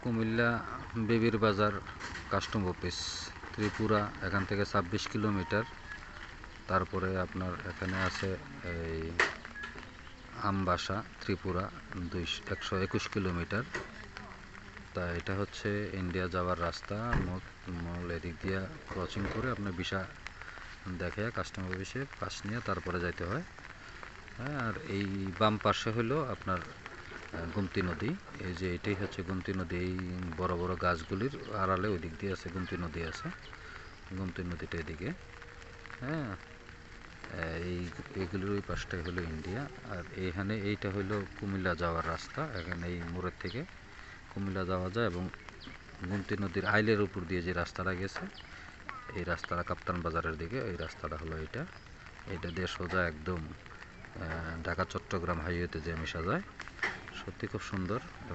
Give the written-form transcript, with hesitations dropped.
কুমিল্লা বেবির বাজার custom office Tripura, এখান থেকে 26 কিলোমিটার। তারপরে আপনার এখানে আছে এই আমবাসা ত্রিপুরা 121 কিলোমিটার। তা এটা হচ্ছে ইন্ডিয়া যাওয়ার রাস্তা। মূল এদিক দিয়ে ক্রসিং করে আপনার ভিসা দেখে কাস্টম অফিসে পাস নিয়ে তারপরে যাইতে হয়। হ্যাঁ, আর এই বাম পাশে হলো আপনার গোমতী নদী। এই যে এটাই হচ্ছে গোমতী নদী। এই বড় বড় গাছগুলির আড়ালে ওই দিক দিয়ে আছে গোমতী নদী আছে। গোমতী নদীটা এদিকে। হ্যাঁ, এইগুলির ওই পাশটাই হলো ইন্ডিয়া। আর এইখানে এইটা হলো কুমিল্লা যাওয়ার রাস্তা। এখানে এই মোড়ের থেকে কুমিল্লা যাওয়া যায় এবং গোমতী নদীর আইলের উপর দিয়ে যে রাস্তাটা গেছে, এই রাস্তাটা কাপ্তান বাজারের দিকে, এই রাস্তাটা হলো এটা দিয়ে সোজা একদম ঢাকা চট্টগ্রাম হাইওয়েতে যে মিশা যায়। সত্যি খুব সুন্দর।